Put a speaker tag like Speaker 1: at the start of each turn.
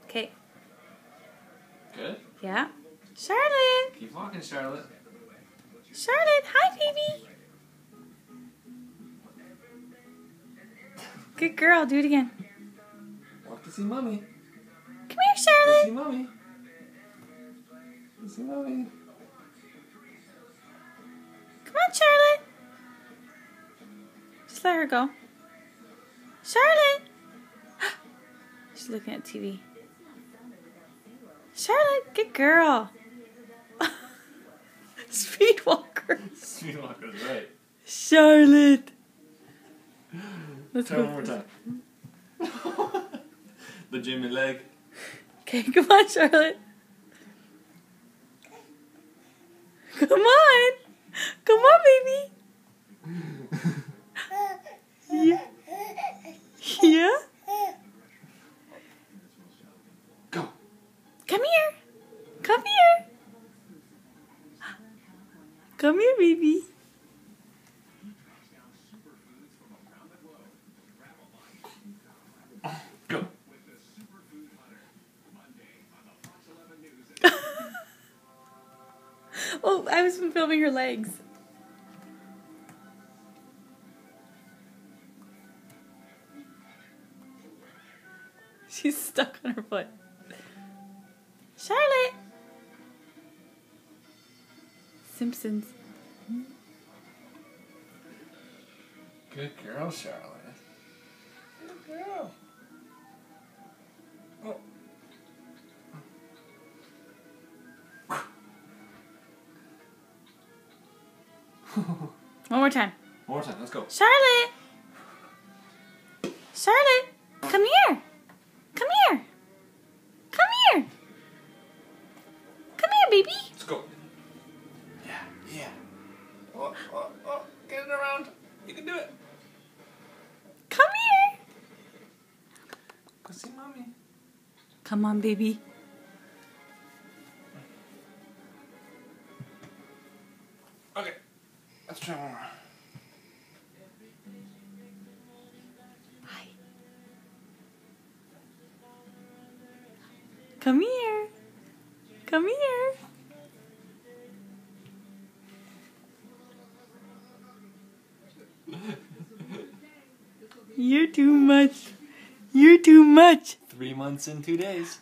Speaker 1: Okay.
Speaker 2: Good?
Speaker 1: Yeah. Charlotte.
Speaker 2: Keep walking, Charlotte.
Speaker 1: Charlotte, hi, baby. Good girl. Do it again.
Speaker 2: Walk to see mommy.
Speaker 1: Come here,
Speaker 2: To
Speaker 1: Charlotte.
Speaker 2: see mommy. To see mommy.
Speaker 1: Come on, Charlotte. Just let her go. Charlotte. She's looking at TV. Charlotte, good girl. Speed walker.
Speaker 2: Speed walker's right.
Speaker 1: Charlotte. Let's
Speaker 2: Try
Speaker 1: go.
Speaker 2: one more time. The Jimmy leg.
Speaker 1: Okay, come on, Charlotte. Come on. Come on, baby. Yeah. Yeah?
Speaker 2: Go.
Speaker 1: Come here. Come here. Come here, baby.
Speaker 2: Go.
Speaker 1: Oh, I was filming her legs. She's stuck on her foot. Charlotte. Simpsons.
Speaker 2: Good girl, Charlotte. Good girl. Oh.
Speaker 1: One more time.
Speaker 2: One more time, let's go.
Speaker 1: Charlotte. Charlotte. Come here. Come here. Come here. Come here, baby.
Speaker 2: Let's go. Yeah, yeah. Oh, oh, oh. Get it around. You can do it.
Speaker 1: Come here.
Speaker 2: Go see mommy.
Speaker 1: Come on, baby.
Speaker 2: Okay. Let's try one more.
Speaker 1: Hi. Come here. Come here. You're too much. You're too much.
Speaker 2: 3 months and 2 days.